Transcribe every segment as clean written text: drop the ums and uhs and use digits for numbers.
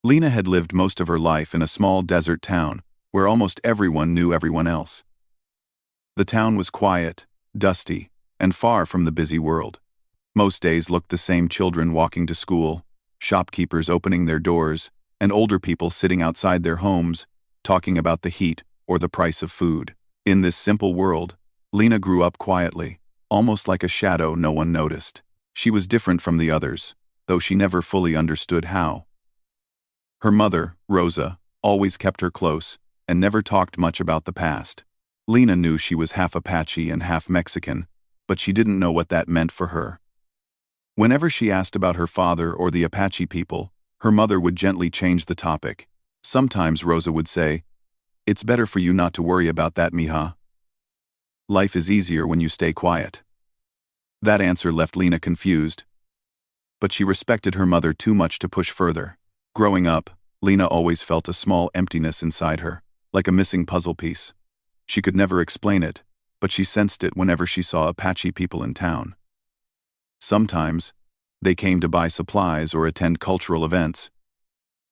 Lena had lived most of her life in a small desert town, where almost everyone knew everyone else. The town was quiet, dusty, and far from the busy world. Most days looked the same: children walking to school, shopkeepers opening their doors, and older people sitting outside their homes, talking about the heat or the price of food. In this simple world, Lena grew up quietly, almost like a shadow no one noticed. She was different from the others, though she never fully understood how. Her mother, Rosa, always kept her close and never talked much about the past. Lena knew she was half Apache and half Mexican, but she didn't know what that meant for her. Whenever she asked about her father or the Apache people, her mother would gently change the topic. Sometimes Rosa would say, "It's better for you not to worry about that, mija. Life is easier when you stay quiet." That answer left Lena confused, but she respected her mother too much to push further. Growing up, Lena always felt a small emptiness inside her, like a missing puzzle piece. She could never explain it, but she sensed it whenever she saw Apache people in town. Sometimes, they came to buy supplies or attend cultural events.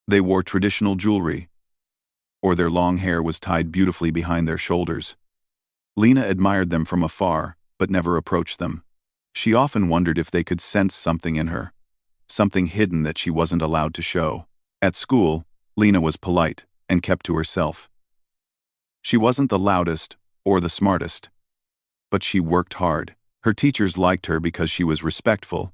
They wore traditional jewelry, or their long hair was tied beautifully behind their shoulders. Lena admired them from afar, but never approached them. She often wondered if they could sense something in her, something hidden that she wasn't allowed to show. At school, Lena was polite and kept to herself. She wasn't the loudest or the smartest, but she worked hard. Her teachers liked her because she was respectful,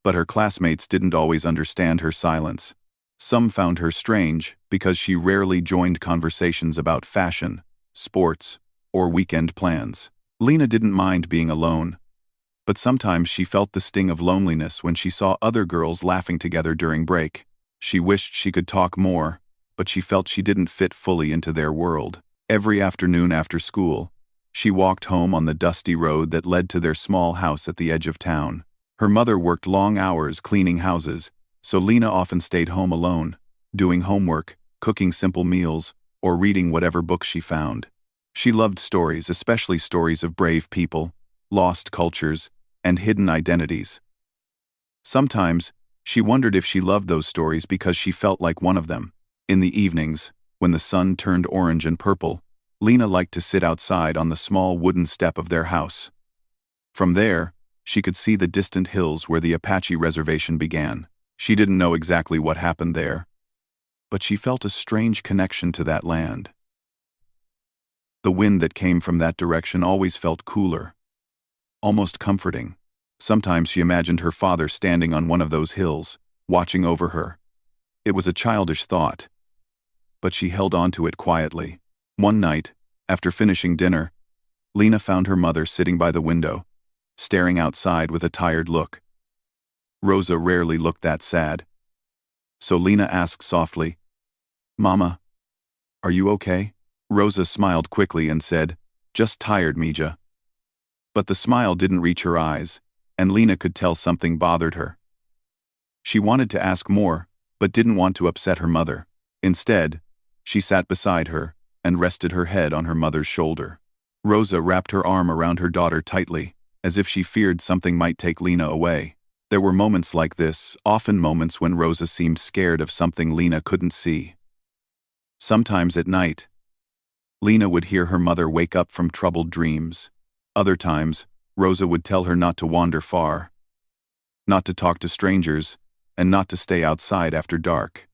but her classmates didn't always understand her silence. Some found her strange because she rarely joined conversations about fashion, sports, or weekend plans. Lena didn't mind being alone, but sometimes she felt the sting of loneliness when she saw other girls laughing together during break. She wished she could talk more, but she felt she didn't fit fully into their world. Every afternoon after school, she walked home on the dusty road that led to their small house at the edge of town. Her mother worked long hours cleaning houses, so Lena often stayed home alone, doing homework, cooking simple meals, or reading whatever books she found. She loved stories, especially stories of brave people, lost cultures, and hidden identities. Sometimes, she wondered if she loved those stories because she felt like one of them. In the evenings, when the sun turned orange and purple, Lena liked to sit outside on the small wooden step of their house. From there, she could see the distant hills where the Apache reservation began. She didn't know exactly what happened there, but she felt a strange connection to that land. The wind that came from that direction always felt cooler, almost comforting. Sometimes she imagined her father standing on one of those hills, watching over her. It was a childish thought, but she held on to it quietly. One night, after finishing dinner, Lena found her mother sitting by the window, staring outside with a tired look. Rosa rarely looked that sad, so Lena asked softly, "Mama, are you okay?" Rosa smiled quickly and said, "Just tired, Mija." But the smile didn't reach her eyes, and Lena could tell something bothered her. She wanted to ask more, but didn't want to upset her mother. Instead, she sat beside her and rested her head on her mother's shoulder. Rosa wrapped her arm around her daughter tightly, as if she feared something might take Lena away. There were moments like this, often moments when Rosa seemed scared of something Lena couldn't see. Sometimes at night, Lena would hear her mother wake up from troubled dreams. Other times, Rosa would tell her not to wander far, not to talk to strangers, and not to stay outside after dark.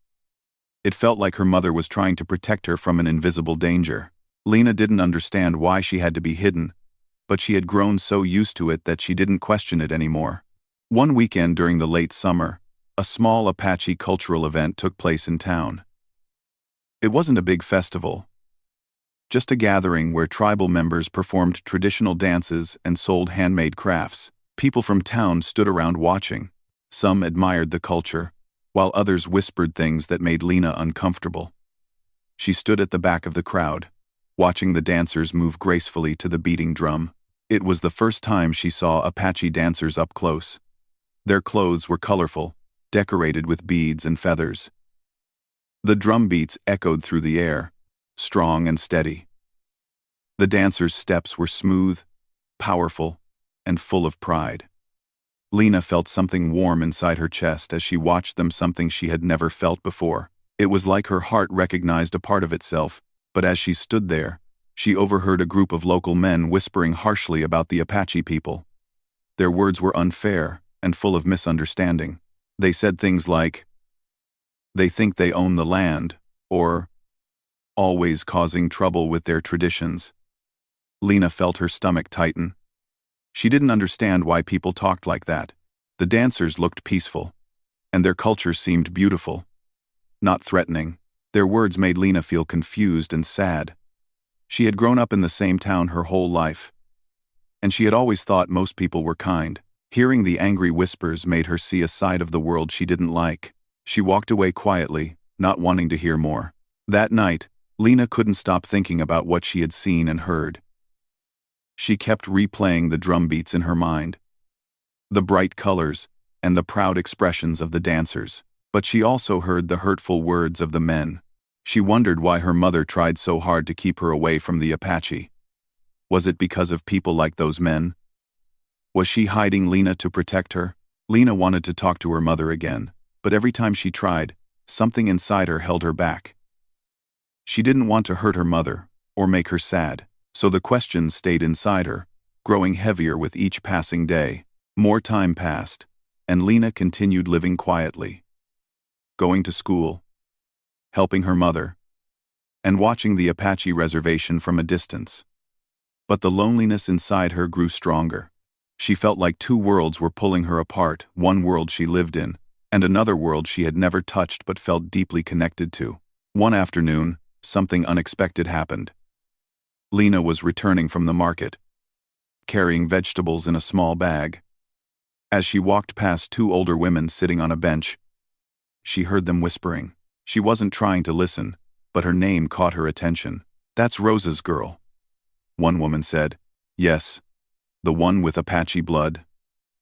It felt like her mother was trying to protect her from an invisible danger. Lena didn't understand why she had to be hidden, but she had grown so used to it that she didn't question it anymore. One weekend during the late summer, a small Apache cultural event took place in town. It wasn't a big festival, just a gathering where tribal members performed traditional dances and sold handmade crafts. People from town stood around watching. Some admired the culture, while others whispered things that made Lena uncomfortable. She stood at the back of the crowd, watching the dancers move gracefully to the beating drum. It was the first time she saw Apache dancers up close. Their clothes were colorful, decorated with beads and feathers. The drum beats echoed through the air, strong and steady. The dancers' steps were smooth, powerful, and full of pride. Lena felt something warm inside her chest as she watched them, something she had never felt before. It was like her heart recognized a part of itself, but as she stood there, she overheard a group of local men whispering harshly about the Apache people. Their words were unfair and full of misunderstanding. They said things like, "They think they own the land," or "always causing trouble with their traditions." Lena felt her stomach tighten. She didn't understand why people talked like that. The dancers looked peaceful, and their culture seemed beautiful, not threatening. Their words made Lena feel confused and sad. She had grown up in the same town her whole life, and she had always thought most people were kind. Hearing the angry whispers made her see a side of the world she didn't like. She walked away quietly, not wanting to hear more. That night, Lena couldn't stop thinking about what she had seen and heard. She kept replaying the drum beats in her mind, the bright colors, and the proud expressions of the dancers. But she also heard the hurtful words of the men. She wondered why her mother tried so hard to keep her away from the Apache. Was it because of people like those men? Was she hiding Lena to protect her? Lena wanted to talk to her mother again, but every time she tried, something inside her held her back. She didn't want to hurt her mother or make her sad, so the questions stayed inside her, growing heavier with each passing day. More time passed, and Lena continued living quietly, going to school, helping her mother, and watching the Apache reservation from a distance. But the loneliness inside her grew stronger. She felt like two worlds were pulling her apart, one world she lived in, and another world she had never touched but felt deeply connected to. One afternoon, something unexpected happened. Lena was returning from the market, carrying vegetables in a small bag. As she walked past two older women sitting on a bench, she heard them whispering. She wasn't trying to listen, but her name caught her attention. "That's Rosa's girl," one woman said. "Yes, the one with Apache blood,"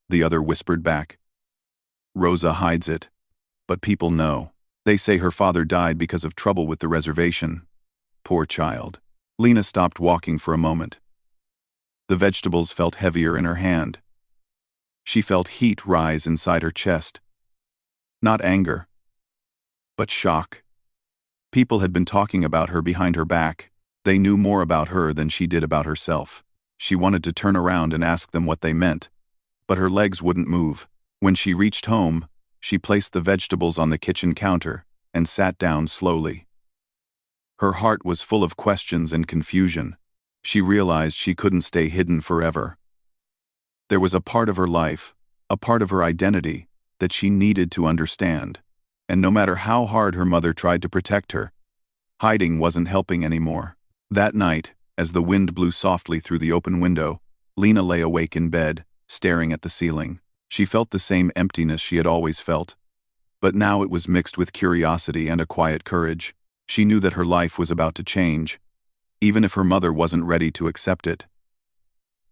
the other whispered back. "Rosa hides it, but people know. They say her father died because of trouble with the reservation. Poor child." Lena stopped walking for a moment. The vegetables felt heavier in her hand. She felt heat rise inside her chest. Not anger, but shock. People had been talking about her behind her back. They knew more about her than she did about herself. She wanted to turn around and ask them what they meant, but her legs wouldn't move. When she reached home, she placed the vegetables on the kitchen counter and sat down slowly. Her heart was full of questions and confusion. She realized she couldn't stay hidden forever. There was a part of her life, a part of her identity, that she needed to understand. And no matter how hard her mother tried to protect her, hiding wasn't helping anymore. That night, as the wind blew softly through the open window, Lena lay awake in bed, staring at the ceiling. She felt the same emptiness she had always felt, but now it was mixed with curiosity and a quiet courage. She knew that her life was about to change, even if her mother wasn't ready to accept it.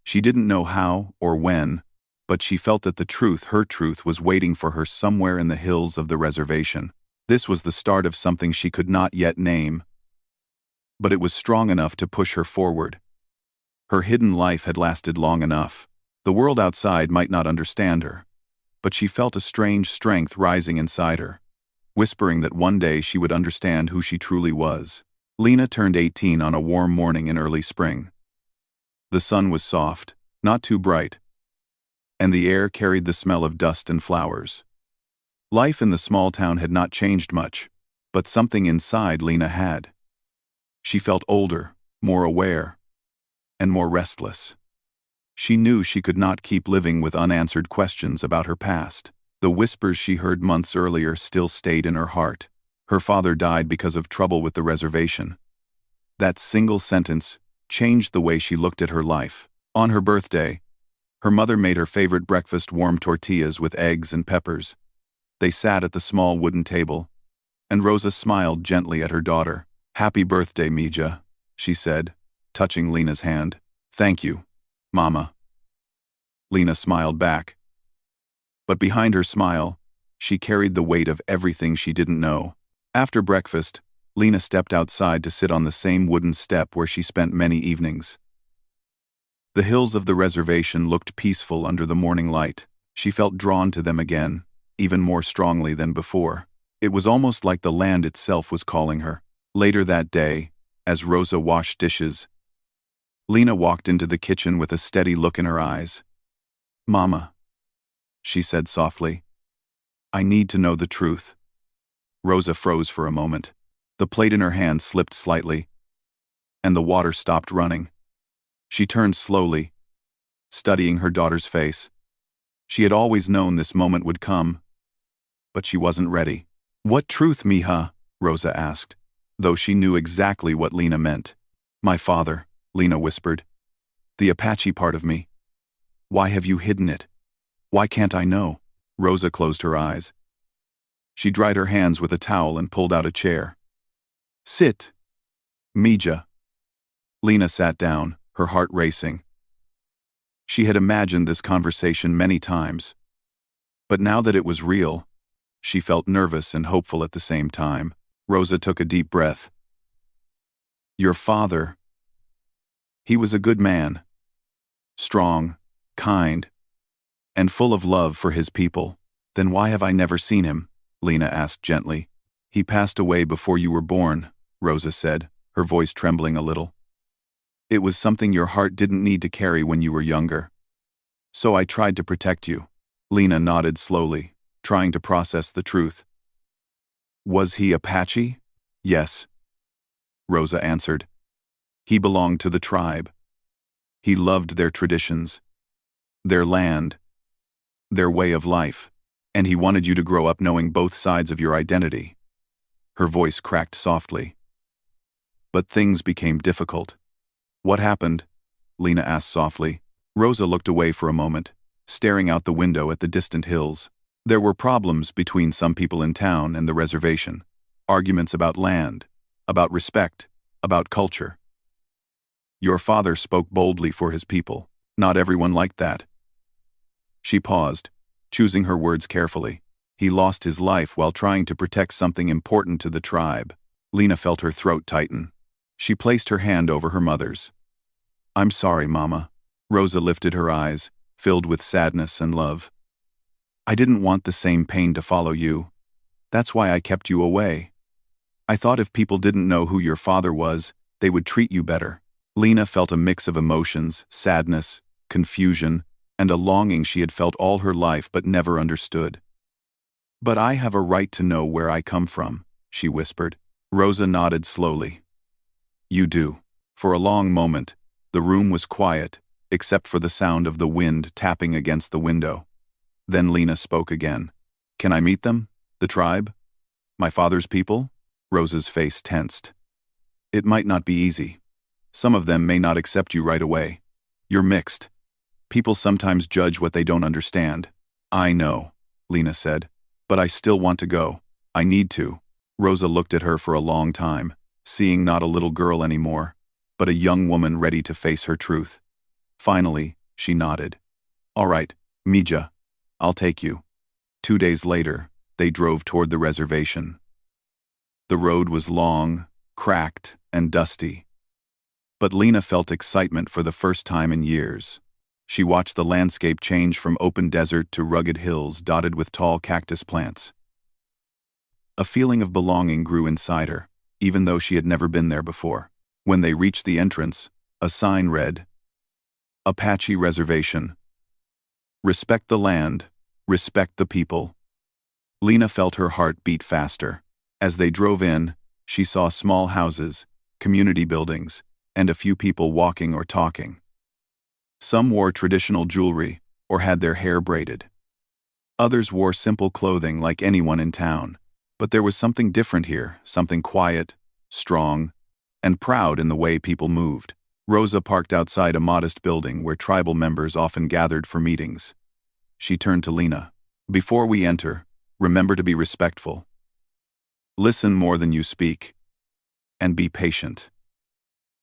She didn't know how or when, but she felt that her truth was waiting for her somewhere in the hills of the reservation. This was the start of something she could not yet name, but it was strong enough to push her forward. Her hidden life had lasted long enough. The world outside might not understand her, but she felt a strange strength rising inside her, whispering that one day she would understand who she truly was. Lena turned 18 on a warm morning in early spring. The sun was soft, not too bright, and the air carried the smell of dust and flowers. Life in the small town had not changed much, but something inside Lena had. She felt older, more aware, and more restless. She knew she could not keep living with unanswered questions about her past. The whispers she heard months earlier still stayed in her heart. Her father died because of trouble with the reservation. That single sentence changed the way she looked at her life. On her birthday, her mother made her favorite breakfast, warm tortillas with eggs and peppers. They sat at the small wooden table, and Rosa smiled gently at her daughter. "Happy birthday, Mija," she said, touching Lena's hand. "Thank you, Mama." Lena smiled back. But behind her smile, she carried the weight of everything she didn't know. After breakfast, Lena stepped outside to sit on the same wooden step where she spent many evenings. The hills of the reservation looked peaceful under the morning light. She felt drawn to them again, even more strongly than before. It was almost like the land itself was calling her. Later that day, as Rosa washed dishes, Lena walked into the kitchen with a steady look in her eyes. "Mama," she said softly, "I need to know the truth." Rosa froze for a moment. The plate in her hand slipped slightly, and the water stopped running. She turned slowly, studying her daughter's face. She had always known this moment would come, but she wasn't ready. "What truth, mija?" Rosa asked, though she knew exactly what Lena meant. "My father," Lena whispered. "The Apache part of me. Why have you hidden it? Why can't I know?" Rosa closed her eyes. She dried her hands with a towel and pulled out a chair. "Sit, mija." Lena sat down, her heart racing. She had imagined this conversation many times, but now that it was real, she felt nervous and hopeful at the same time. Rosa took a deep breath. "Your father, he was a good man, strong, kind, and full of love for his people." "Then why have I never seen him?" Lena asked gently. "He passed away before you were born," Rosa said, her voice trembling a little. "It was something your heart didn't need to carry when you were younger. So I tried to protect you." Lena nodded slowly, trying to process the truth. "Was he Apache?" "Yes," Rosa answered. "He belonged to the tribe. He loved their traditions, their land, their way of life, and he wanted you to grow up knowing both sides of your identity." Her voice cracked softly. "But things became difficult." "What happened?" Lena asked softly. Rosa looked away for a moment, staring out the window at the distant hills. There were problems between some people in town and the reservation. Arguments about land, about respect, about culture. Your father spoke boldly for his people. Not everyone liked that. She paused, choosing her words carefully. He lost his life while trying to protect something important to the tribe. Lena felt her throat tighten. She placed her hand over her mother's. "I'm sorry, Mama." Rosa lifted her eyes, filled with sadness and love. "I didn't want the same pain to follow you. That's why I kept you away. I thought if people didn't know who your father was, they would treat you better." Lena felt a mix of emotions, sadness, confusion, and a longing she had felt all her life but never understood. "But I have a right to know where I come from," she whispered. Rosa nodded slowly. "You do." For a long moment, the room was quiet, except for the sound of the wind tapping against the window. Then Lena spoke again. "Can I meet them? The tribe? My father's people?" Rosa's face tensed. "It might not be easy. Some of them may not accept you right away. You're mixed. People sometimes judge what they don't understand." "I know," Lena said, "but I still want to go. I need to." Rosa looked at her for a long time, seeing not a little girl anymore, but a young woman ready to face her truth. Finally, she nodded. "All right, mija, I'll take you." 2 days later, they drove toward the reservation. The road was long, cracked, and dusty. But Lena felt excitement for the first time in years. She watched the landscape change from open desert to rugged hills dotted with tall cactus plants. A feeling of belonging grew inside her, even though she had never been there before. When they reached the entrance, a sign read, "Apache Reservation. Respect the land, respect the people." Lena felt her heart beat faster. As they drove in, she saw small houses, community buildings, and a few people walking or talking. Some wore traditional jewelry or had their hair braided. Others wore simple clothing like anyone in town. But there was something different here, something quiet, strong, and proud in the way people moved. Rosa parked outside a modest building where tribal members often gathered for meetings. She turned to Lena. "Before we enter, remember to be respectful. Listen more than you speak. And be patient."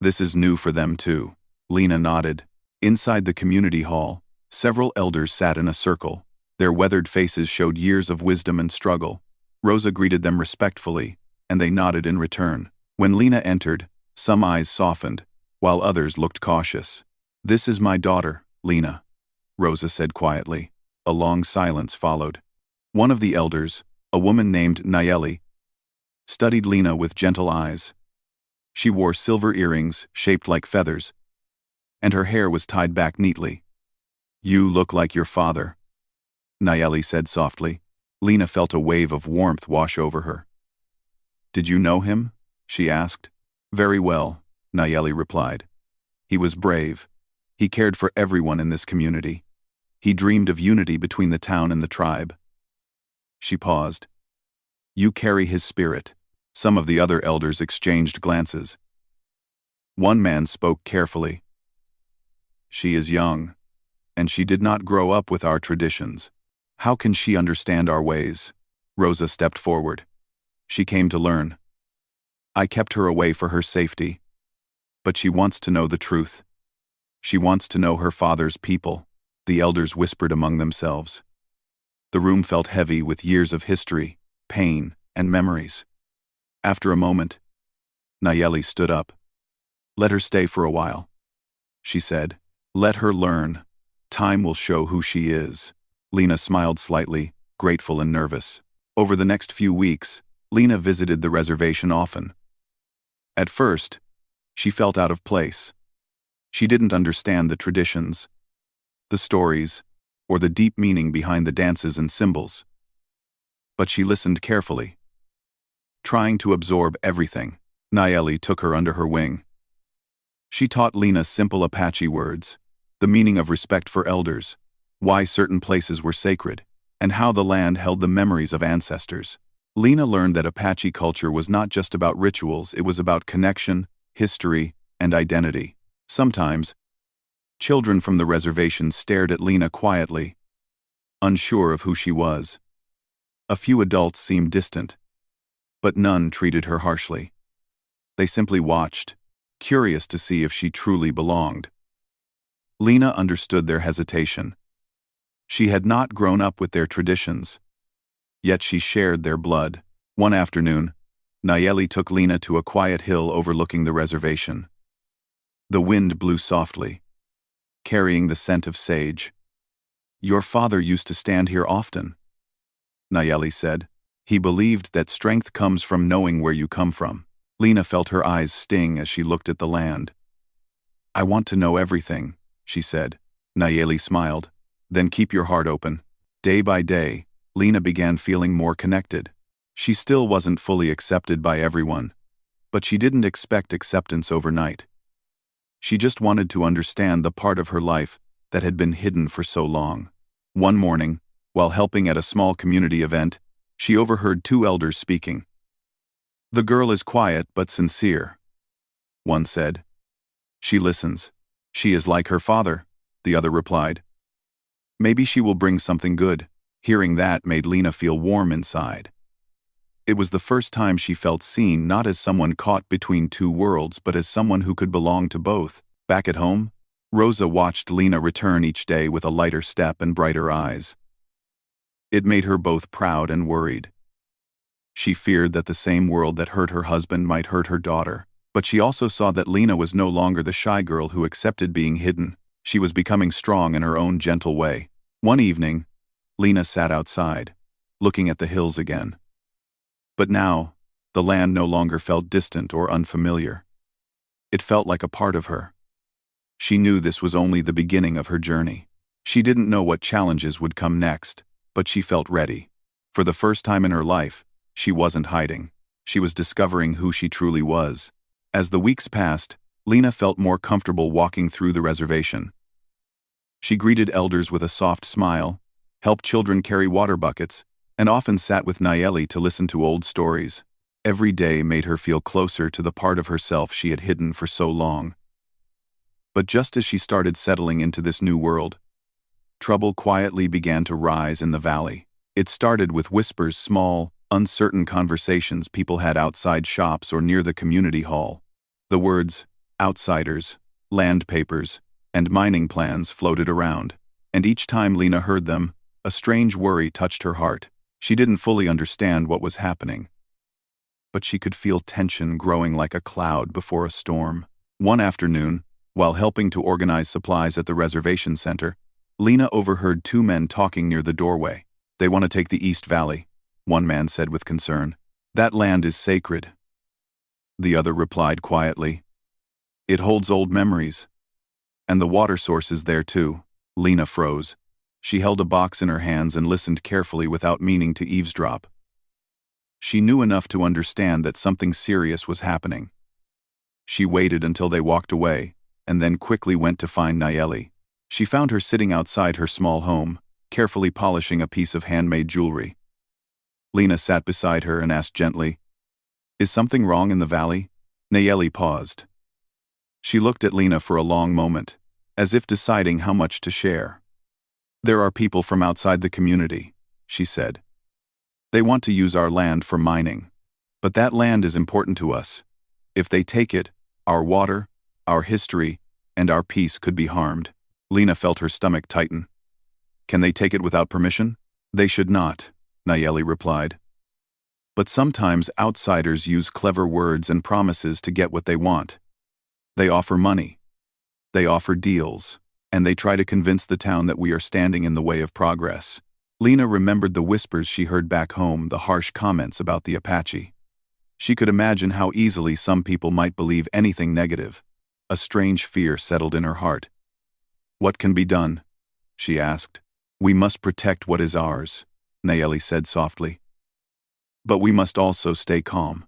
"This is new for them too." Lena nodded. Inside the community hall, several elders sat in a circle. Their weathered faces showed years of wisdom and struggle. Rosa greeted them respectfully, and they nodded in return. When Lena entered, some eyes softened, while others looked cautious. "This is my daughter, Lena," Rosa said quietly. A long silence followed. One of the elders, A woman named Nayeli studied Lena with gentle eyes. She wore silver earrings shaped like feathers, and her hair was tied back neatly. "You look like your father," Nayeli said softly. Lena felt a wave of warmth wash over her. "Did you know him?" she asked. "Very well," Nayeli replied. "He was brave. He cared for everyone in this community. He dreamed of unity between the town and the tribe." She paused. "You carry his spirit." Some of the other elders exchanged glances. One man spoke carefully. "She is young, and she did not grow up with our traditions. How can she understand our ways?" Rosa stepped forward. "She came to learn. I kept her away for her safety. But she wants to know the truth. She wants to know her father's people," the elders whispered among themselves. The room felt heavy with years of history, pain, and memories. After a moment, Nayeli stood up. "Let her stay for a while," she said. "Let her learn. Time will show who she is." Lena smiled slightly, grateful and nervous. Over the next few weeks, Lena visited the reservation often. At first, she felt out of place. She didn't understand the traditions, the stories, or the deep meaning behind the dances and symbols. But she listened carefully, trying to absorb everything. Nayeli took her under her wing. She taught Lena simple Apache words, the meaning of respect for elders, why certain places were sacred, and how the land held the memories of ancestors. Lena learned that Apache culture was not just about rituals, it was about connection, history, and identity. Sometimes, children from the reservation stared at Lena quietly, unsure of who she was. A few adults seemed distant, but none treated her harshly. They simply watched, curious to see if she truly belonged. Lena understood their hesitation. She had not grown up with their traditions, yet she shared their blood. One afternoon, Nayeli took Lena to a quiet hill overlooking the reservation. The wind blew softly, carrying the scent of sage. "Your father used to stand here often," Nayeli said. "He believed that strength comes from knowing where you come from." Lena felt her eyes sting as she looked at the land. "I want to know everything," she said. Nayeli smiled. "Then keep your heart open." Day by day, Lena began feeling more connected. She still wasn't fully accepted by everyone, but she didn't expect acceptance overnight. She just wanted to understand the part of her life that had been hidden for so long. One morning, while helping at a small community event, she overheard two elders speaking. "The girl is quiet but sincere," one said. "She listens. She is like her father," the other replied. "Maybe she will bring something good." Hearing that made Lena feel warm inside. It was the first time she felt seen, not as someone caught between two worlds, but as someone who could belong to both. Back at home, Rosa watched Lena return each day with a lighter step and brighter eyes. It made her both proud and worried. She feared that the same world that hurt her husband might hurt her daughter, but she also saw that Lena was no longer the shy girl who accepted being hidden. She was becoming strong in her own gentle way. One evening, Lena sat outside, looking at the hills again. But now, the land no longer felt distant or unfamiliar. It felt like a part of her. She knew this was only the beginning of her journey. She didn't know what challenges would come next, but she felt ready. For the first time in her life, she wasn't hiding. She was discovering who she truly was. As the weeks passed, Lena felt more comfortable walking through the reservation. She greeted elders with a soft smile, helped children carry water buckets, and often sat with Nayeli to listen to old stories. Every day made her feel closer to the part of herself she had hidden for so long. But just as she started settling into this new world, trouble quietly began to rise in the valley. It started with whispers, small, uncertain conversations people had outside shops or near the community hall. The words, outsiders, land papers, and mining plans floated around, and each time Lena heard them, a strange worry touched her heart. She didn't fully understand what was happening, but she could feel tension growing like a cloud before a storm. One afternoon, while helping to organize supplies at the reservation center, Lena overheard two men talking near the doorway. "They want to take the East Valley," one man said with concern. That land is sacred. The other replied quietly. It holds old memories. And the water source is there too. Lena froze. She held a box in her hands and listened carefully without meaning to eavesdrop. She knew enough to understand that something serious was happening. She waited until they walked away, and then quickly went to find Nayeli. She found her sitting outside her small home, carefully polishing a piece of handmade jewelry. Lena sat beside her and asked gently, Is something wrong in the valley? Nayeli paused. She looked at Lena for a long moment, as if deciding how much to share. There are people from outside the community, she said. They want to use our land for mining. But that land is important to us. If they take it, our water, our history, and our peace could be harmed. Lena felt her stomach tighten. Can they take it without permission? They should not, Nayeli replied. But sometimes outsiders use clever words and promises to get what they want. They offer money. They offer deals. And they try to convince the town that we are standing in the way of progress. Lena remembered the whispers she heard back home, the harsh comments about the Apache. She could imagine how easily some people might believe anything negative. A strange fear settled in her heart. What can be done? She asked. We must protect what is ours, Nayeli said softly. But we must also stay calm.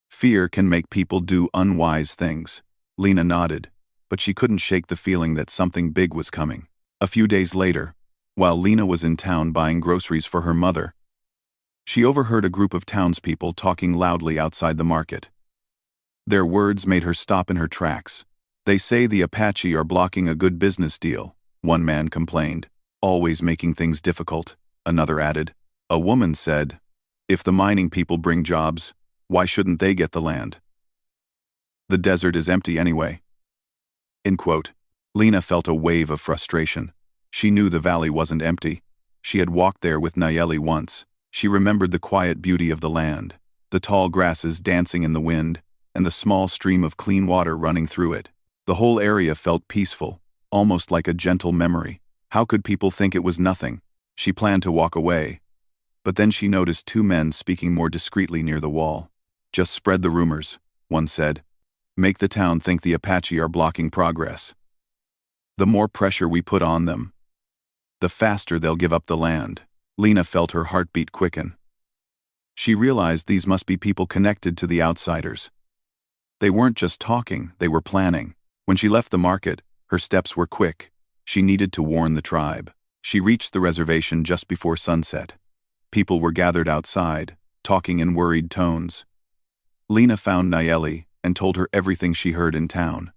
Fear can make people do unwise things. Lena nodded, but she couldn't shake the feeling that something big was coming. A few days later, while Lena was in town buying groceries for her mother, she overheard a group of townspeople talking loudly outside the market. Their words made her stop in her tracks. They say the Apache are blocking a good business deal, one man complained. Always making things difficult, another added. A woman said, if the mining people bring jobs, why shouldn't they get the land? The desert is empty anyway. End quote. Lena felt a wave of frustration. She knew the valley wasn't empty. She had walked there with Nayeli once. She remembered the quiet beauty of the land, the tall grasses dancing in the wind, and the small stream of clean water running through it. The whole area felt peaceful, almost like a gentle memory. How could people think it was nothing? She planned to walk away. But then she noticed two men speaking more discreetly near the wall. Just spread the rumors, one said. Make the town think the Apache are blocking progress. The more pressure we put on them, the faster they'll give up the land. Lena felt her heartbeat quicken. She realized these must be people connected to the outsiders. They weren't just talking, they were planning. When she left the market, her steps were quick. She needed to warn the tribe. She reached the reservation just before sunset. People were gathered outside, talking in worried tones. Lena found Nayeli and told her everything she heard in town.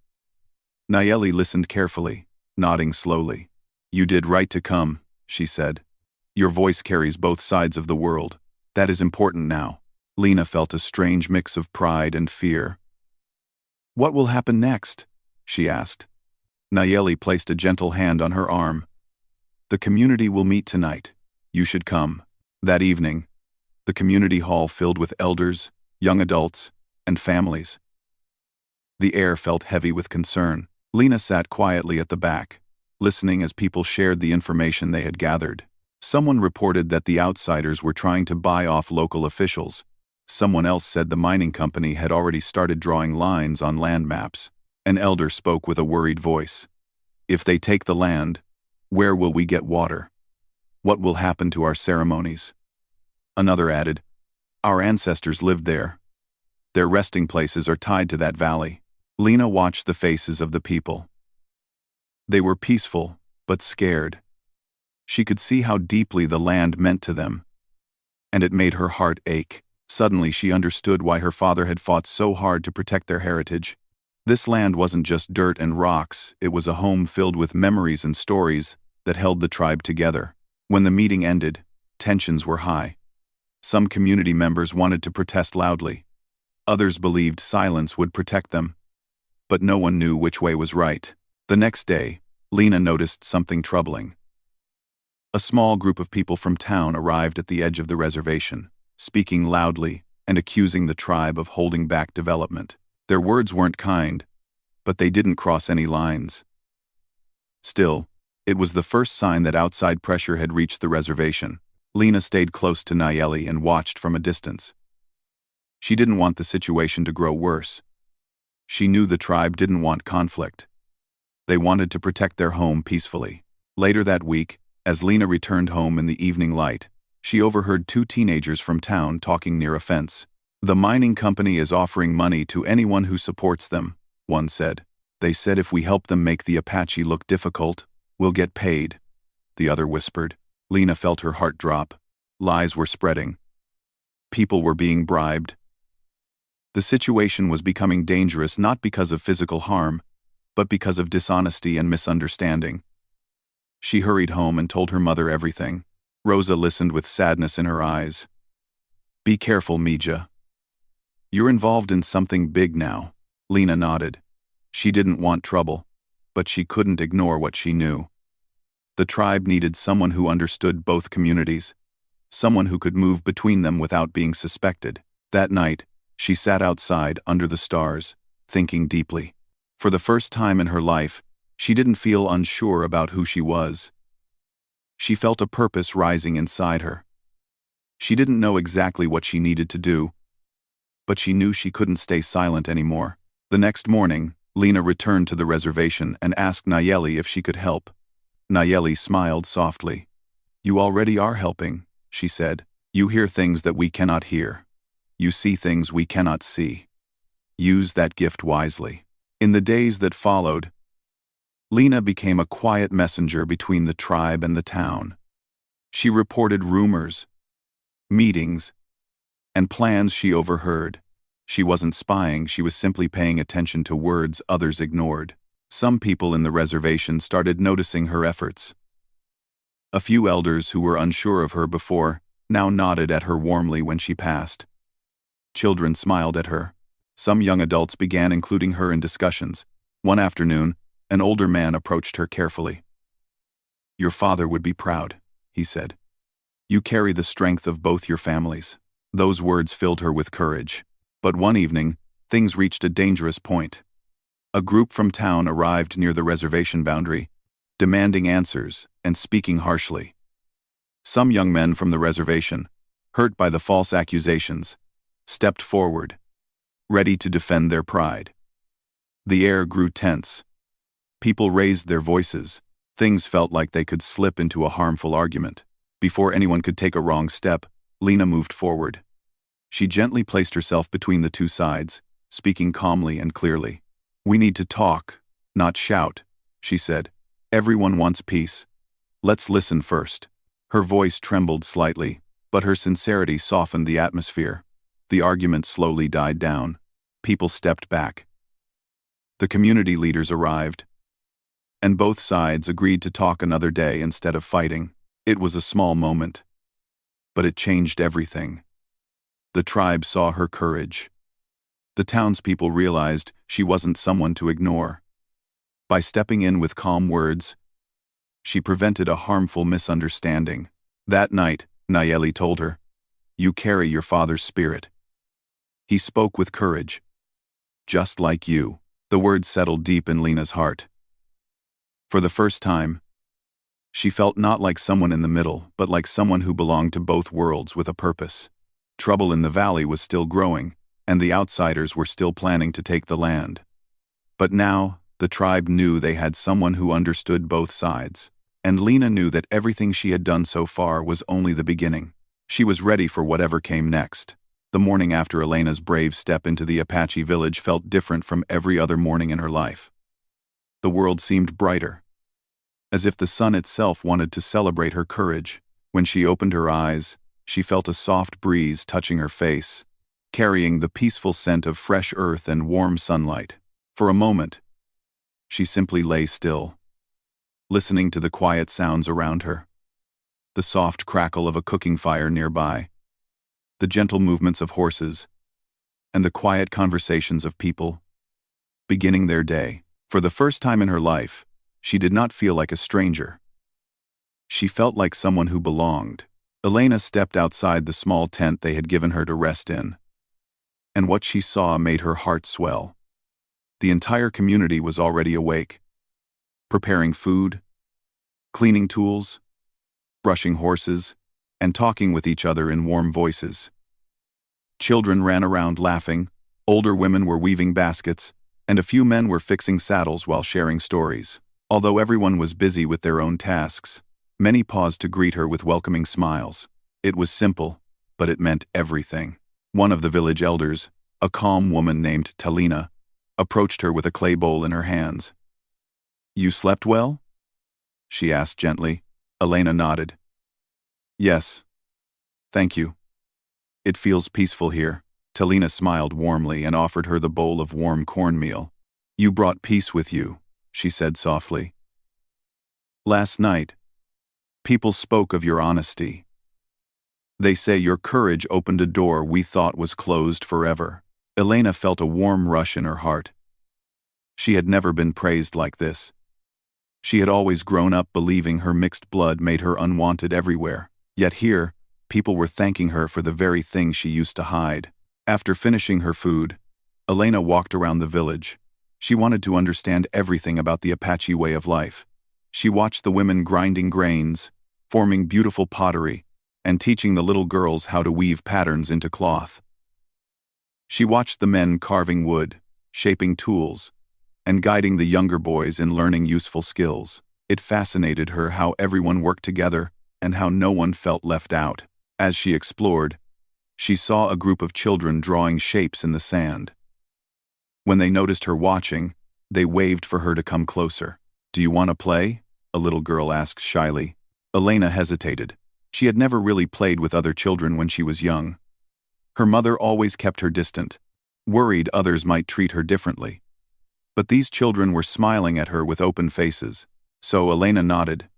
Nayeli listened carefully, nodding slowly. You did right to come, she said. Your voice carries both sides of the world. That is important now. Lena felt a strange mix of pride and fear. What will happen next? She asked. Nayeli placed a gentle hand on her arm. The community will meet tonight. You should come. That evening, the community hall filled with elders, young adults, and families. The air felt heavy with concern. Lena sat quietly at the back, listening as people shared the information they had gathered. Someone reported that the outsiders were trying to buy off local officials. Someone else said the mining company had already started drawing lines on land maps. An elder spoke with a worried voice. If they take the land, where will we get water? What will happen to our ceremonies? Another added, our ancestors lived there. Their resting places are tied to that valley. Lena watched the faces of the people. They were peaceful, but scared. She could see how deeply the land meant to them, and it made her heart ache. Suddenly she understood why her father had fought so hard to protect their heritage. This land wasn't just dirt and rocks, it was a home filled with memories and stories that held the tribe together. When the meeting ended, tensions were high. Some community members wanted to protest loudly. Others believed silence would protect them. But no one knew which way was right. The next day, Lena noticed something troubling. A small group of people from town arrived at the edge of the reservation, speaking loudly and accusing the tribe of holding back development. Their words weren't kind, but they didn't cross any lines. Still, it was the first sign that outside pressure had reached the reservation. Lena stayed close to Nayeli and watched from a distance. She didn't want the situation to grow worse. She knew the tribe didn't want conflict. They wanted to protect their home peacefully. Later that week, as Lena returned home in the evening light, she overheard two teenagers from town talking near a fence. "The mining company is offering money to anyone who supports them," one said. "They said if we help them make the Apache look difficult, we'll get paid," the other whispered. Lena felt her heart drop. Lies were spreading. People were being bribed. The situation was becoming dangerous not because of physical harm, but because of dishonesty and misunderstanding. She hurried home and told her mother everything. Rosa listened with sadness in her eyes. "Be careful, Mija. You're involved in something big now." Lena nodded. She didn't want trouble, but she couldn't ignore what she knew. The tribe needed someone who understood both communities, someone who could move between them without being suspected. That night, she sat outside under the stars, thinking deeply. For the first time in her life, she didn't feel unsure about who she was. She felt a purpose rising inside her. She didn't know exactly what she needed to do, but she knew she couldn't stay silent anymore. The next morning, Lena returned to the reservation and asked Nayeli if she could help. Nayeli smiled softly. "You already are helping," she said. "You hear things that we cannot hear. You see things we cannot see. Use that gift wisely." In the days that followed, Lena became a quiet messenger between the tribe and the town. She reported rumors, meetings, and plans she overheard. She wasn't spying, she was simply paying attention to words others ignored. Some people in the reservation started noticing her efforts. A few elders who were unsure of her before now nodded at her warmly when she passed. Children smiled at her. Some young adults began including her in discussions. One afternoon, an older man approached her carefully. "Your father would be proud," he said. "You carry the strength of both your families." Those words filled her with courage. But one evening, things reached a dangerous point. A group from town arrived near the reservation boundary, demanding answers and speaking harshly. Some young men from the reservation, hurt by the false accusations, stepped forward, ready to defend their pride. The air grew tense. People raised their voices. Things felt like they could slip into a harmful argument. Before anyone could take a wrong step, Lena moved forward. She gently placed herself between the two sides, speaking calmly and clearly. "We need to talk, not shout," she said. "Everyone wants peace. Let's listen first." Her voice trembled slightly, but her sincerity softened the atmosphere. The argument slowly died down. People stepped back. The community leaders arrived, and both sides agreed to talk another day instead of fighting. It was a small moment, but it changed everything. The tribe saw her courage. The townspeople realized she wasn't someone to ignore. By stepping in with calm words, she prevented a harmful misunderstanding. That night, Nayeli told her, "You carry your father's spirit. He spoke with courage. Just like you." The words settled deep in Lena's heart. For the first time, she felt not like someone in the middle, but like someone who belonged to both worlds with a purpose. Trouble in the valley was still growing, and the outsiders were still planning to take the land. But now, the tribe knew they had someone who understood both sides. And Lena knew that everything she had done so far was only the beginning. She was ready for whatever came next. The morning after Elena's brave step into the Apache village felt different from every other morning in her life. The world seemed brighter, as if the sun itself wanted to celebrate her courage. When she opened her eyes, she felt a soft breeze touching her face, carrying the peaceful scent of fresh earth and warm sunlight. For a moment, she simply lay still, listening to the quiet sounds around her. The soft crackle of a cooking fire nearby, the gentle movements of horses, and the quiet conversations of people beginning their day. For the first time in her life, she did not feel like a stranger. She felt like someone who belonged. Elena stepped outside the small tent they had given her to rest in, and what she saw made her heart swell. The entire community was already awake, preparing food, cleaning tools, brushing horses, and talking with each other in warm voices. Children ran around laughing, older women were weaving baskets, and a few men were fixing saddles while sharing stories. Although everyone was busy with their own tasks, many paused to greet her with welcoming smiles. It was simple, but it meant everything. One of the village elders, a calm woman named Talina, approached her with a clay bowl in her hands. "You slept well?" she asked gently. Elena nodded. "Yes. Thank you. It feels peaceful here." Talina smiled warmly and offered her the bowl of warm cornmeal. "You brought peace with you," she said softly. "Last night, people spoke of your honesty. They say your courage opened a door we thought was closed forever." Elena felt a warm rush in her heart. She had never been praised like this. She had always grown up believing her mixed blood made her unwanted everywhere. Yet here, people were thanking her for the very thing she used to hide. After finishing her food, Elena walked around the village. She wanted to understand everything about the Apache way of life. She watched the women grinding grains, forming beautiful pottery, and teaching the little girls how to weave patterns into cloth. She watched the men carving wood, shaping tools, and guiding the younger boys in learning useful skills. It fascinated her how everyone worked together and how no one felt left out. As she explored, she saw a group of children drawing shapes in the sand. When they noticed her watching, they waved for her to come closer. "Do you want to play?" a little girl asked shyly. Elena hesitated. She had never really played with other children when she was young. Her mother always kept her distant, worried others might treat her differently. But these children were smiling at her with open faces, so Elena nodded.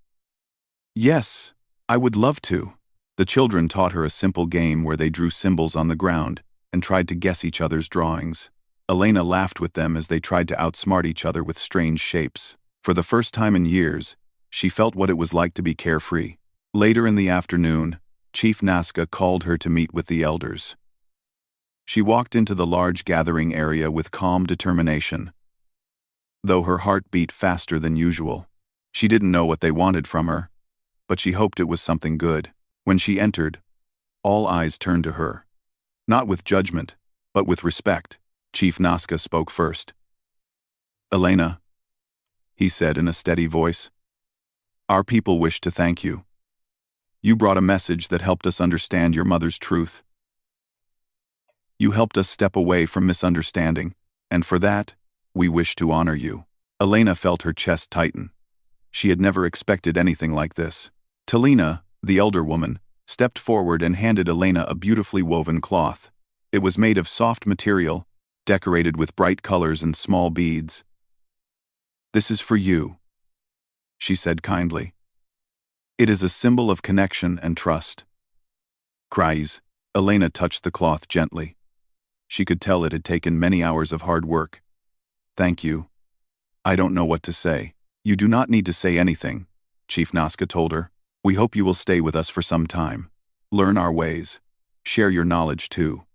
"Yes, I would love to." The children taught her a simple game where they drew symbols on the ground and tried to guess each other's drawings. Elena laughed with them as they tried to outsmart each other with strange shapes. For the first time in years, she felt what it was like to be carefree. Later in the afternoon, Chief Nazca called her to meet with the elders. She walked into the large gathering area with calm determination, though her heart beat faster than usual. She didn't know what they wanted from her, but she hoped it was something good. When she entered, all eyes turned to her. Not with judgment, but with respect. Chief Nazca spoke first. "Elena," he said in a steady voice, "our people wish to thank you. You brought a message that helped us understand your mother's truth. You helped us step away from misunderstanding, and for that, we wish to honor you." Elena felt her chest tighten. She had never expected anything like this. Talina, the elder woman, stepped forward and handed Elena a beautifully woven cloth. It was made of soft material, decorated with bright colors and small beads. "This is for you," she said kindly. "It is a symbol of connection and trust." Cries. Elena touched the cloth gently. She could tell it had taken many hours of hard work. "Thank you. I don't know what to say." "You do not need to say anything," Chief Nazca told her. "We hope you will stay with us for some time. Learn our ways. Share your knowledge too.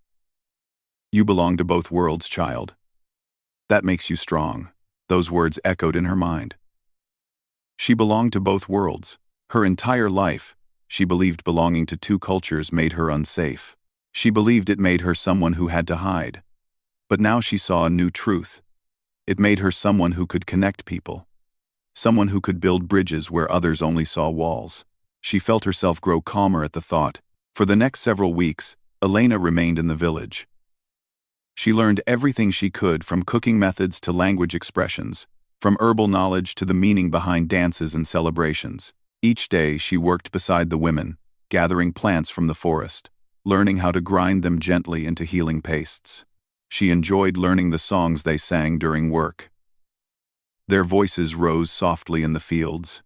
You belong to both worlds, child. That makes you strong." Those words echoed in her mind. She belonged to both worlds. Her entire life, she believed belonging to two cultures made her unsafe. She believed it made her someone who had to hide. But now she saw a new truth. It made her someone who could connect people. Someone who could build bridges where others only saw walls. She felt herself grow calmer at the thought. For the next several weeks, Elena remained in the village. She learned everything she could, from cooking methods to language expressions, from herbal knowledge to the meaning behind dances and celebrations. Each day she worked beside the women, gathering plants from the forest, learning how to grind them gently into healing pastes. She enjoyed learning the songs they sang during work. Their voices rose softly in the fields,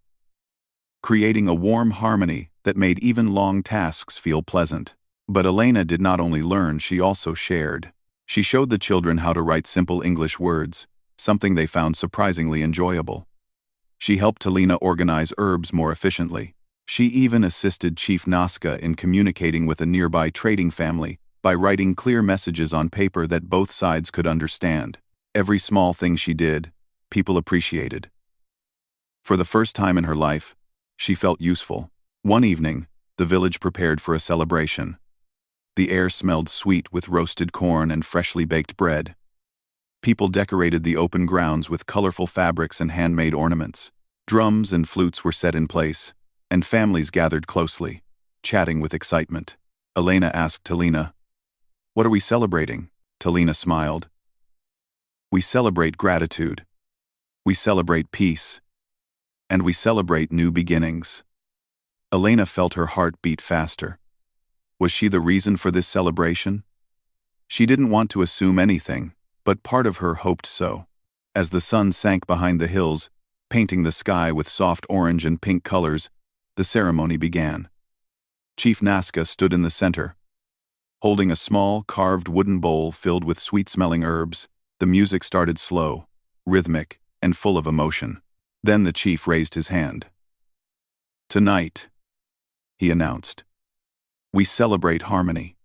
creating a warm harmony that made even long tasks feel pleasant. But Elena did not only learn, she also shared. She showed the children how to write simple English words, something they found surprisingly enjoyable. She helped Talina organize herbs more efficiently. She even assisted Chief Nazca in communicating with a nearby trading family by writing clear messages on paper that both sides could understand. Every small thing she did, people appreciated. For the first time in her life, she felt useful. One evening, The village prepared for a celebration. The air smelled sweet with roasted corn and freshly baked bread. People decorated the open grounds with colorful fabrics and handmade ornaments. Drums and flutes were set in place, and families gathered closely, chatting with excitement. Elena asked Talina, "What are we celebrating?" Talina smiled. "We celebrate gratitude. We celebrate peace. And we celebrate new beginnings." Elena felt her heart beat faster. Was she the reason for this celebration? She didn't want to assume anything, but part of her hoped so. As the sun sank behind the hills, painting the sky with soft orange and pink colors, the ceremony began. Chief Nazca stood in the center. Holding a small, carved wooden bowl filled with sweet-smelling herbs, the music started slow, rhythmic, and full of emotion. Then the chief raised his hand. "Tonight," he announced, "we celebrate harmony.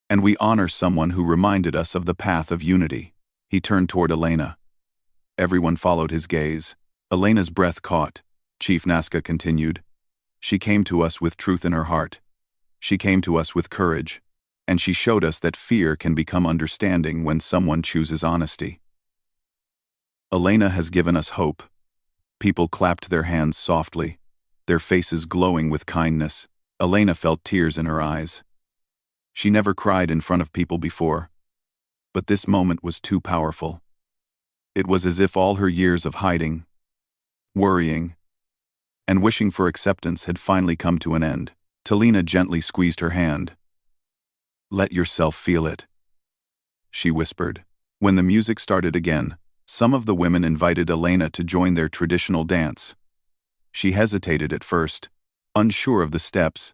And we honor someone who reminded us of the path of unity." He turned toward Elena. Everyone followed his gaze. Elena's breath caught. Chief Nazca continued, "She came to us with truth in her heart. She came to us with courage. And she showed us that fear can become understanding when someone chooses honesty. Elena has given us hope." People clapped their hands softly, their faces glowing with kindness. Elena felt tears in her eyes. She never cried in front of people before, but this moment was too powerful. It was as if all her years of hiding, worrying, and wishing for acceptance had finally come to an end. Talina gently squeezed her hand. "Let yourself feel it," she whispered. When the music started again, some of the women invited Elena to join their traditional dance. She hesitated at first, unsure of the steps,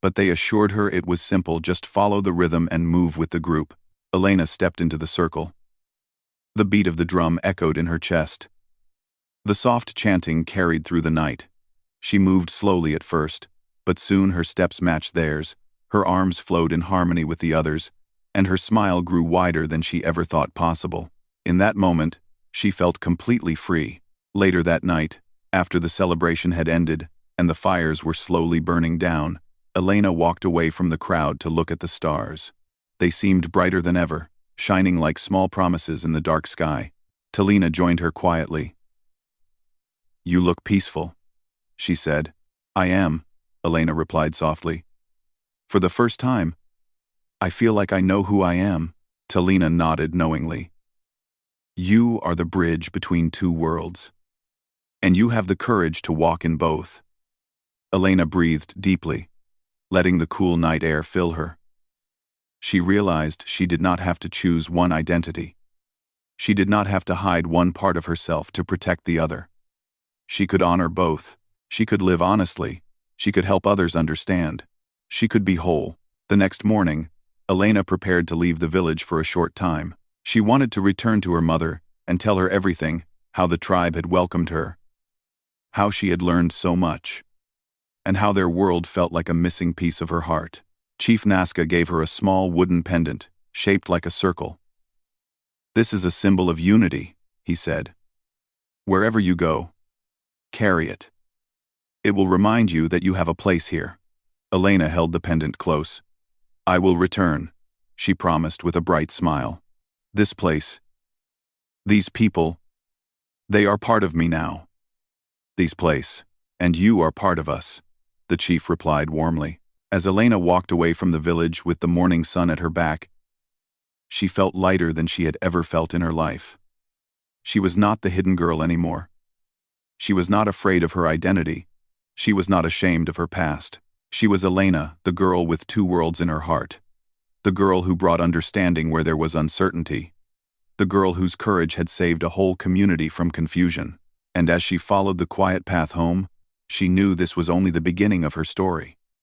but they assured her it was simple, just follow the rhythm and move with the group. Elena stepped into the circle. The beat of the drum echoed in her chest. The soft chanting carried through the night. She moved slowly at first, but soon her steps matched theirs, her arms flowed in harmony with the others, and her smile grew wider than she ever thought possible. In that moment, she felt completely free. Later that night, after the celebration had ended and the fires were slowly burning down, Elena walked away from the crowd to look at the stars. They seemed brighter than ever, shining like small promises in the dark sky. Talina joined her quietly. "You look peaceful," she said. "I am," Elena replied softly. "For the first time, I feel like I know who I am." Talina nodded knowingly. "You are the bridge between two worlds, and you have the courage to walk in both." Elena breathed deeply, letting the cool night air fill her. She realized she did not have to choose one identity. She did not have to hide one part of herself to protect the other. She could honor both. She could live honestly. She could help others understand. She could be whole. The next morning, Elena prepared to leave the village for a short time. She wanted to return to her mother and tell her everything, how the tribe had welcomed her, how she had learned so much, and how their world felt like a missing piece of her heart. Chief Nazca gave her a small wooden pendant, shaped like a circle. "This is a symbol of unity," he said. "Wherever you go, carry it. It will remind you that you have a place here." Elena held the pendant close. "I will return," she promised with a bright smile. "This place, these people, they are part of me now." "These place, and you are part of us," the chief replied warmly. As Elena walked away from the village with the morning sun at her back, she felt lighter than she had ever felt in her life. She was not the hidden girl anymore. She was not afraid of her identity. She was not ashamed of her past. She was Elena, the girl with two worlds in her heart. The girl who brought understanding where there was uncertainty. The girl whose courage had saved a whole community from confusion. And as she followed the quiet path home, she knew this was only the beginning of her story.